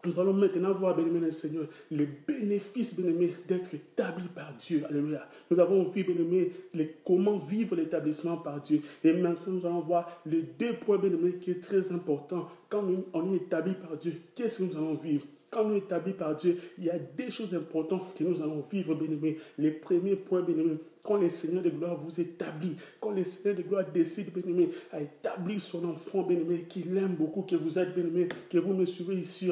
Nous allons maintenant voir, bien-aimé Seigneur, les bénéfices, bien-aimé, d'être établi par Dieu. Alléluia. Nous avons vu, bien-aimé, comment vivre l'établissement par Dieu. Et maintenant, nous allons voir les deux points, bien-aimé, qui est très important. Quand on est établi par Dieu, qu'est-ce que nous allons vivre? Quand nous sommes établis par Dieu, il y a des choses importantes que nous allons vivre, bien-aimés. Les premiers points, bien-aimés, quand le Seigneur de gloire vous établit, quand le Seigneur de gloire décide, bien-aimé, à établir son enfant, bien-aimé, qu'il aime beaucoup, que vous êtes, bien-aimé, que vous me suivez ici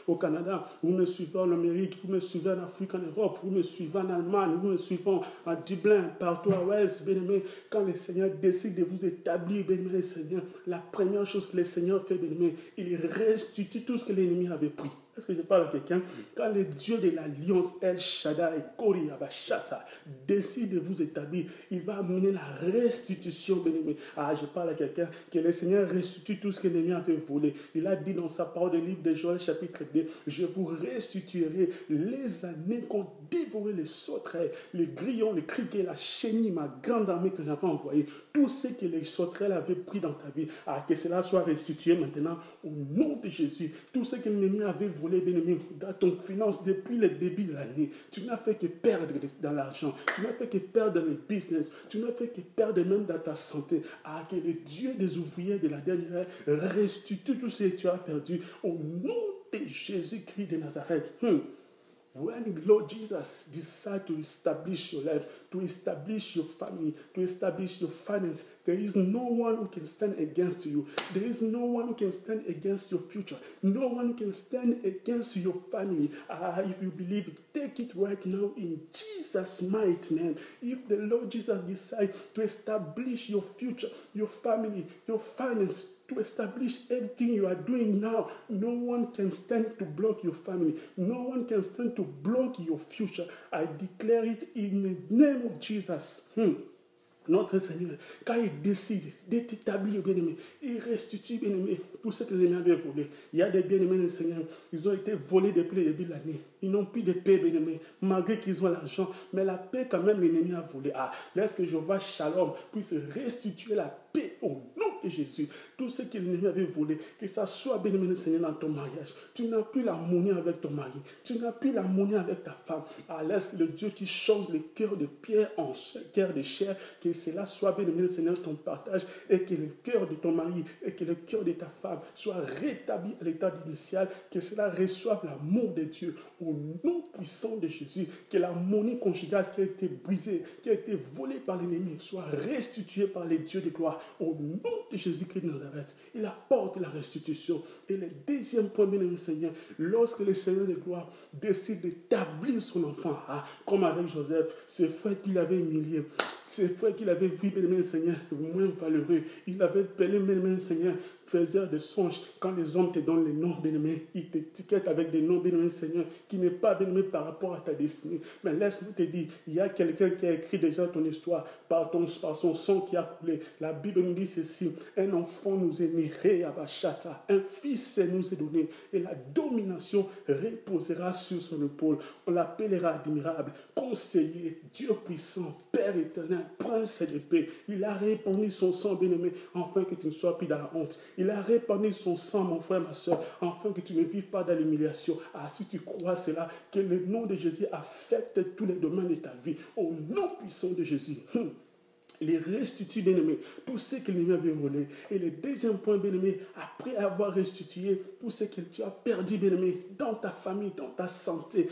au Canada, vous me suivez en Amérique, vous me suivez en Afrique, en Europe, vous me suivez en Allemagne, vous me suivez en Dublin, partout à Wales, bien-aimé, quand le Seigneur décide de vous établir, bien-aimé, Seigneur, la première chose que le Seigneur fait, bien-aimé, il restitue tout ce que l'ennemi avait pris. Est-ce que je parle à quelqu'un? Quand le Dieu de l'Alliance, El Shaddai, Kori Abashata, décide de vous établir, il va amener la restitution, bien-aimé. Ah, je parle à quelqu'un que le Seigneur restitue tout ce que l'ennemi avait volé. Il a dit dans sa parole, le livre de Joël, chapitre 2, je vous restituerai les années qu'ont dévoré les sauterelles, les grillons, les criquets, la chenille, ma grande armée que j'avais envoyée. Tout ce que les sauterelles avaient pris dans ta vie, ah, que cela soit restitué maintenant au nom de Jésus. Tout ce que l'ennemi avait volé, bien-aimé, dans ton finance depuis le début de l'année, tu n'as fait que perdre dans l'argent, tu n'as fait que perdre dans le business, tu n'as fait que perdre même dans ta santé. Ah, que le Dieu des ouvriers de la dernière restitue tout ce que tu as perdu au nom de Jésus-Christ de Nazareth. When Lord Jesus decides to establish your life, to establish your family, to establish your finance, there is no one who can stand against you. There is no one who can stand against your future. No one can stand against your family. If you believe it, take it right now in Jesus' mighty name. If the Lord Jesus decides to establish your future, your family, your finance, to establish everything you are doing now, no one can stand to block your family. No one can stand to block your future. I declare it in the name of Jesus. Notre Seigneur, quand il décide d'être établi, bien-aimé, il restitue, bien-aimé, tout ce que l'ennemi avait volé. Il y a des bien-aimés du Seigneur, ils ont été volés depuis le début de l'année. Ils n'ont plus de paix, bien-aimé, malgré qu'ils ont l'argent. Mais la paix, quand même, l'ennemi a volé. Ah, laisse que Jéhovah Shalom puisse restituer la paix au nom de Jésus. Tout ce que l'ennemi avait volé, que ça soit, bien-aimé du Seigneur, dans ton mariage. Tu n'as plus l'harmonie avec ton mari. Tu n'as plus l'harmonie avec ta femme. Ah, laisse que le Dieu qui change le cœur de pierre en cœur de chair, que cela soit, bien-aimé, Seigneur, ton partage, et que le cœur de ton mari et que le cœur de ta femme soit rétabli à l'état initial, que cela reçoive l'amour de Dieu au nom puissant de Jésus, que l'harmonie conjugale qui a été brisée, qui a été volée par l'ennemi, soit restituée par les dieux de gloire au nom de Jésus-Christ de Nazareth. Il apporte la restitution. Et le deuxième point, bien-aimé Seigneur, lorsque le Seigneur de gloire décide d'établir son enfant, comme avec Joseph, ce frère qu'il avait humilié, ces frères qu'il avait vu, bien-aimé Seigneur, moins valeureux, il avait appelé, bien-aimé Seigneur, faiseur de songes. Quand les hommes te donnent les noms, bien-aimé, ils t'étiquettent avec des noms, bien-aimé Seigneur, qui n'est pas, bien-aimé, par rapport à ta destinée. Mais laisse-moi te dire, il y a quelqu'un qui a écrit déjà ton histoire par son sang qui a coulé. La Bible nous dit ceci, un enfant nous est né, Réabachata, un fils nous est donné, et la domination reposera sur son épaule. On l'appellera admirable, conseiller, Dieu puissant, Père éternel, un prince de paix. Il a répandu son sang, bien-aimé, afin que tu ne sois plus dans la honte. Il a répandu son sang, mon frère, ma soeur, afin que tu ne vives pas dans l'humiliation. Ah, si tu crois cela, que le nom de Jésus affecte tous les domaines de ta vie. Au nom puissant de Jésus. Il restitue, bien-aimé, tout ce que l'ennemi avait volé. Et le deuxième point, bien-aimé, après avoir restitué tout ce que tu as perdu, bien-aimé, dans ta famille, dans ta santé,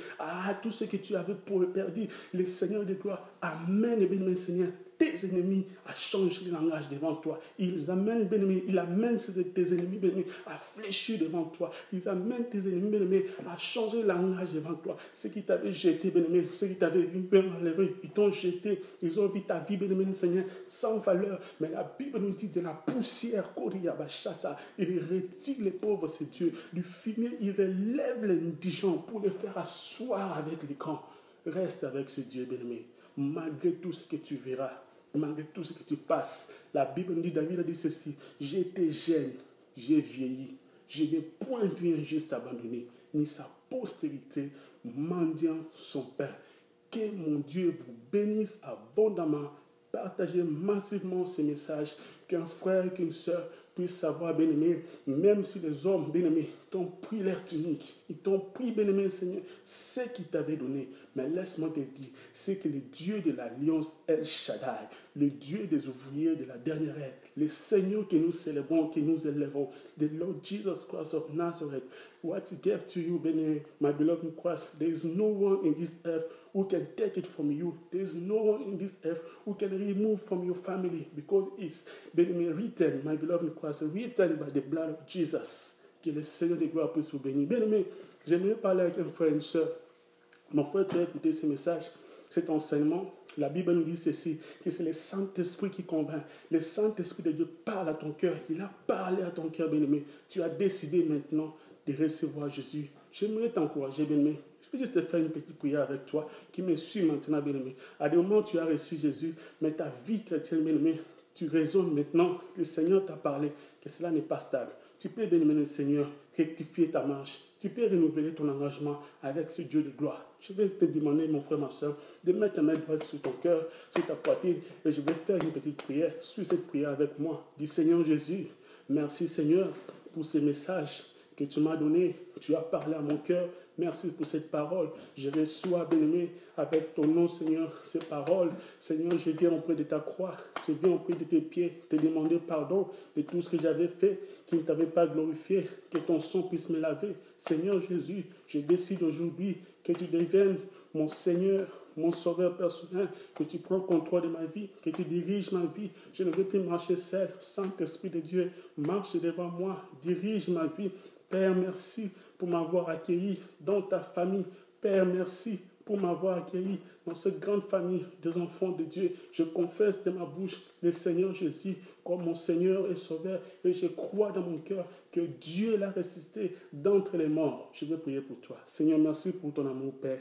tout ce que tu avais perdu, le Seigneur de gloire amène, bien-aimé, Seigneur, tes ennemis à changer le langage devant toi. Il amène tes ennemis, bien-aimés, à fléchir devant toi. Ils amènent tes ennemis, bien-aimés, à changer le langage devant toi. Ceux qui t'avaient jeté, bien-aimés, ceux qui t'avaient vu malheureux, ils t'ont jeté. Ils ont vu ta vie, bien-aimé, Seigneur, sans valeur. Mais la Bible nous dit de la poussière, il retire les pauvres, c'est Dieu. Du fumier, il relève les indigents pour les faire asseoir avec les grands. Reste avec ce Dieu, bien-aimé. Malgré tout ce que tu verras, malgré tout ce que tu passes, la Bible nous dit, David a dit ceci: j'étais jeune, j'ai vieilli, je n'ai point vu un juste abandonné, ni sa postérité mendiant son pain. Que mon Dieu vous bénisse abondamment. Partagez massivement ce message, qu'un frère, qu'une sœur puisse savoir, bien-aimé, même si les hommes, bien-aimés, t'ont pris leur tunique, ils t'ont pris, bien-aimé, Seigneur, ce qu'ils t'avaient donné. Mais laisse-moi te dire, c'est que le Dieu de l'Alliance El Shaddai, le Dieu des ouvriers de la dernière ère, le Seigneur que nous célébrons, que nous élevons, the Lord Jesus Christ of Nazareth, what he gave to you, my beloved in Christ, there is no one in this earth who can take it from you. There is no one in this earth who can remove from your family, because it's been written, my beloved in Christ, written by the blood of Jesus. Que le Seigneur de gloire puisse vous bénir. Bien aimé, j'aimerais parler avec un frère et une soeur. Mon frère, tu as écouté ce message, cet enseignement. La Bible nous dit ceci, que c'est le Saint-Esprit qui convainc. Le Saint-Esprit de Dieu parle à ton cœur. Il a parlé à ton cœur, bien-aimé. Tu as décidé maintenant de recevoir Jésus. J'aimerais t'encourager, bien-aimé. Je vais juste te faire une petite prière avec toi qui me suit maintenant, bien-aimé. À des moments où tu as reçu Jésus, mais ta vie chrétienne, bien-aimé, tu raisonnes maintenant, le Seigneur t'a parlé, que cela n'est pas stable. Tu peux, bien-aimé le Seigneur, rectifier ta marche. Tu peux renouveler ton engagement avec ce Dieu de gloire. Je vais te demander, mon frère, ma soeur, de mettre ta main droite sur ton cœur, sur ta poitrine, et je vais faire une petite prière. Suis cette prière avec moi. Dis: Seigneur Jésus, merci Seigneur pour ce message que tu m'as donné. Tu as parlé à mon cœur. Merci pour cette parole. Je reçois, bien-aimé, avec ton nom, Seigneur, ces paroles. Seigneur, je viens auprès de ta croix. Je viens auprès de tes pieds te demander pardon de tout ce que j'avais fait, qui ne t'avait pas glorifié. Que ton sang puisse me laver. Seigneur Jésus, je décide aujourd'hui que tu deviennes mon Seigneur, mon sauveur personnel, que tu prends contrôle de ma vie, que tu diriges ma vie. Je ne veux plus marcher seul. Saint-Esprit de Dieu, marche devant moi, dirige ma vie. Père, merci pour m'avoir accueilli dans ta famille. Père, merci pour m'avoir accueilli dans cette grande famille des enfants de Dieu. Je confesse de ma bouche le Seigneur Jésus comme mon Seigneur et Sauveur, et je crois dans mon cœur que Dieu l'a ressuscité d'entre les morts. Je vais prier pour toi. Seigneur, merci pour ton amour, Père.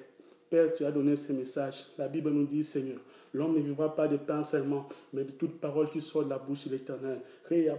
Père, tu as donné ce message. La Bible nous dit, Seigneur, l'homme ne vivra pas de pain seulement, mais de toute parole qui sort de la bouche de l'Éternel. Père,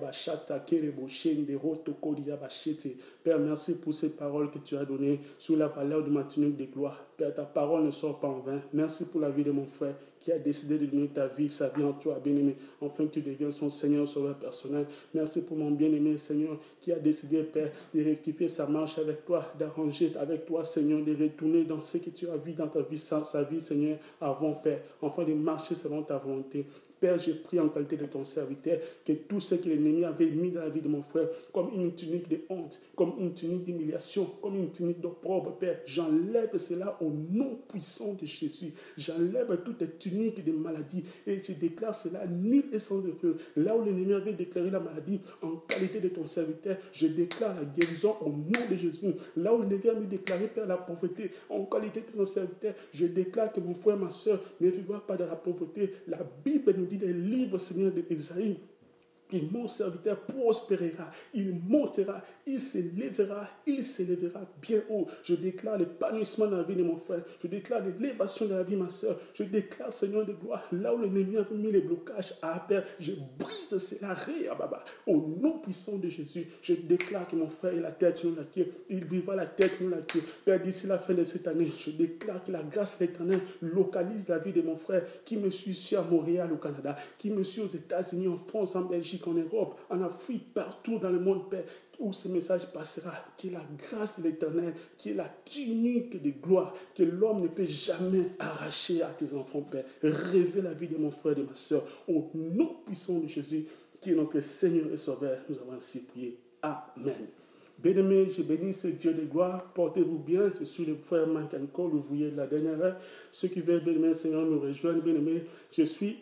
merci pour ces paroles que tu as données sous la valeur de ma tunique de gloire. Père, ta parole ne sort pas en vain. Merci pour la vie de mon frère qui a décidé de donner ta vie, sa vie en toi, bien-aimé, afin que tu deviennes son Seigneur, sauveur personnel. Merci pour mon bien-aimé Seigneur qui a décidé, Père, de rectifier sa marche avec toi, d'arranger avec toi, Seigneur, de retourner dans ce que tu as vu dans ta vie, sa vie, Seigneur, avant, Père, afin de marcher selon ta volonté. Père, j'ai pris en qualité de ton serviteur que tout ce que l'ennemi avait mis dans la vie de mon frère, comme une tunique de honte, comme une tunique d'humiliation, comme une tunique d'opprobre, Père, j'enlève cela au nom puissant de Jésus. J'enlève toutes les tuniques de maladie et je déclare cela nul et sans effet. Là où l'ennemi avait déclaré la maladie, en qualité de ton serviteur, je déclare la guérison au nom de Jésus. Là où l'ennemi avait déclaré, Père, la pauvreté, en qualité de ton serviteur, je déclare que mon frère, ma soeur ne vivra pas dans la pauvreté. La Bible nous dit des livres, Seigneur, d'Ésaïe, Et mon serviteur prospérera, il montera, il s'élèvera bien haut. Je déclare l'épanouissement dans la vie de mon frère. Je déclare l'élévation dans la vie de ma soeur. Je déclare, Seigneur de gloire, là où l'ennemi a mis les blocages à terre, je brise cela, au nom puissant de Jésus. Je déclare que mon frère est la tête, non la queue. Il vivra la tête, non la queue. Père, d'ici la fin de cette année, je déclare que la grâce de l'Éternel localise la vie de mon frère qui me suit ici à Montréal, au Canada, qui me suit aux États-Unis, en France, en Belgique, en Europe, en Afrique, partout dans le monde, Père, où ce message passera, qui est la grâce de l'Éternel, qui est la tunique de gloire, que l'homme ne peut jamais arracher à tes enfants, Père. Révèle la vie de mon frère et de ma soeur, au nom puissant de Jésus, qui est notre Seigneur et Sauveur. Nous avons ainsi prié. Amen. Bien-aimés, je bénis ce Dieu de gloire. Portez-vous bien. Je suis le frère Mike Cole, l'ouvrier de la dernière heure. Ceux qui veulent, bien-aimés, Seigneur, nous rejoignent. Bien-aimés, je suis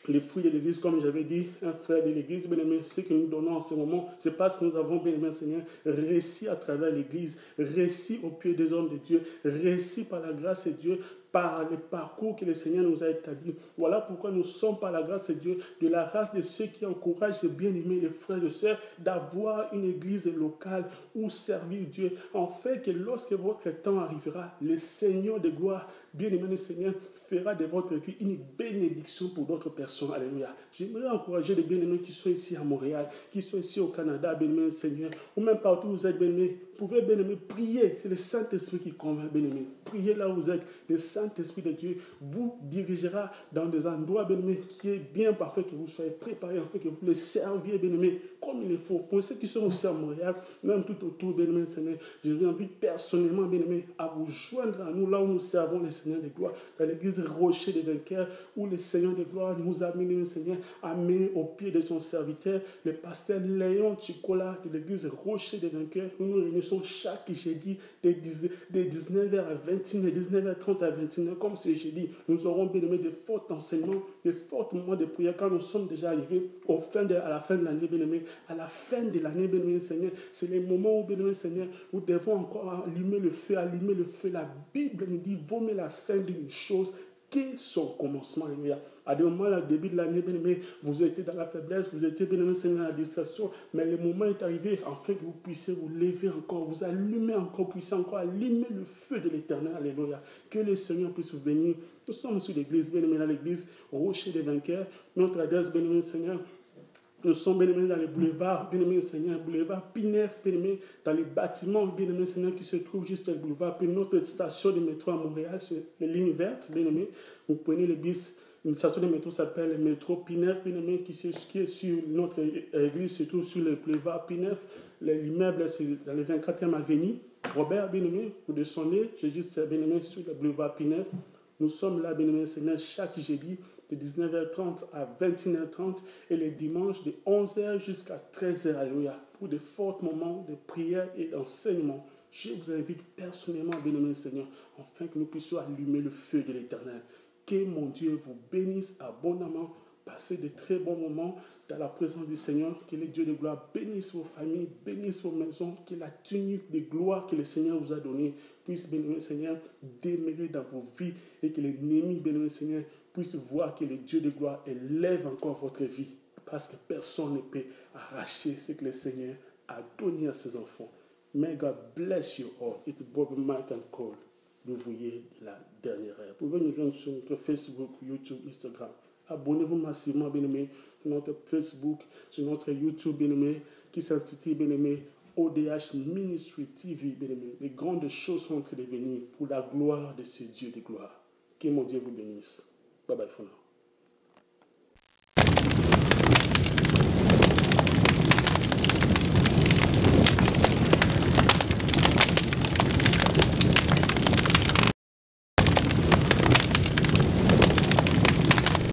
les fruits de l'Église, comme j'avais dit, un frère de l'Église, bien-aimé, ce que nous donnons en ce moment, c'est parce que nous avons, bien-aimé Seigneur, réussi à travers l'Église, réussi au pied des hommes de Dieu, réussi par la grâce de Dieu, par le parcours que le Seigneur nous a établi. Voilà pourquoi nous sommes par la grâce de Dieu, de la race de ceux qui encouragent les bien-aimés, les frères et sœurs, d'avoir une église locale où servir Dieu, en fait que lorsque votre temps arrivera, le Seigneur de gloire, bien-aimé le Seigneur, fera de votre vie une bénédiction pour d'autres personnes. Alléluia. J'aimerais encourager les bien-aimés qui sont ici à Montréal, qui sont ici au Canada, bien-aimé Seigneur, ou même partout où vous êtes, bien-aimés. Vous pouvez, bien-aimés, prier. C'est le Saint-Esprit qui convainc, bien-aimés. Priez là où vous êtes. Le Saint-Esprit de Dieu vous dirigera dans des endroits, bien-aimés, qui est bien parfait, que vous soyez préparés, en fait, que vous le serviez, bien-aimés, comme il le faut. Pour ceux qui sont aussi à Montréal, même tout autour, bien-aimés, Seigneur, je vous invite personnellement, bien-aimés, à vous joindre à nous là où nous servons le Seigneur de gloire, dans l'église Rocher des Vainqueurs, où le Seigneur de gloire nous a mis, le Seigneur, a mis au pied de son serviteur, le pasteur Léon Chicola de l'église Rocher des Vainqueurs. Nous nous réunissons chaque jeudi de 19h à 21h, 19h30 à 21h, comme ce jeudi. Nous aurons, bien aimé, de forts enseignements, de forts moments de prière quand nous sommes déjà arrivés à la fin de l'année, bien aimé. À la fin de l'année, bien aimé, Seigneur, c'est les moments où, bien aimé, Seigneur, nous devons encore allumer le feu, allumer le feu. La Bible nous dit, vaut mieux la fin d'une chose que son commencement. Alléluia. À des moments, au début de l'année, bien aimé, vous étiez dans la faiblesse, vous étiez, bien aimé, Seigneur, dans la distraction, mais le moment est arrivé, afin que vous puissiez vous lever encore, vous allumer encore, puissiez encore allumer le feu de l'Éternel. Alléluia. Que le Seigneur puisse vous bénir. Nous sommes sur l'église, bien aimé, dans l'église Rocher des Vainqueurs. Notre adresse, bien aimé, Seigneur, nous sommes, bien-aimés, dans les boulevards, bien-aimés, Seigneur, boulevard Pinef, bien-aimés, dans les bâtiments, bien-aimés, Seigneur, qui se trouvent juste le boulevard. Puis notre station de métro à Montréal, c'est les lignes vertes, bien-aimés. Vous prenez le bus, une station de métro s'appelle le métro Pinef, bien-aimés, qui est sur notre église, se trouve sur le boulevard Pinef. L'immeuble, c'est dans le 24e avenue. Robert, bien-aimé, vous descendez, j'ai juste, bien-aimé, sur le boulevard Pinef. Nous sommes là, bien-aimés, Seigneur, chaque jeudi, de 19h30 à 21h30 et les dimanches de 11h jusqu'à 13h, alléluia, pour de forts moments de prière et d'enseignement. Je vous invite personnellement, bien-aimé Seigneur, afin que nous puissions allumer le feu de l'Éternel. Que mon Dieu vous bénisse abondamment. Passez de très bons moments dans la présence du Seigneur. Que le Dieu de gloire bénisse vos familles, bénisse vos maisons. Que la tunique de gloire que le Seigneur vous a donnée puisse, bien-aimé Seigneur, demeurer dans vos vies et que l'ennemi, bien-aimé Seigneur, puisse voir que le Dieu de gloire élève encore votre vie. Parce que personne ne peut arracher ce que le Seigneur a donné à ses enfants. May God bless you all. It's Brother Mike Cole, l'ouvrier de la dernière heure. Vous pouvez nous joindre sur notre Facebook, YouTube, Instagram. Abonnez-vous massivement, bien-aimé, sur notre Facebook, sur notre YouTube, bien-aimé, qui s'intitule, bien-aimé, ODH Ministry TV, bien-aimé. Les grandes choses sont en train de venir pour la gloire de ce Dieu de gloire. Que mon Dieu vous bénisse. Bye bye for now.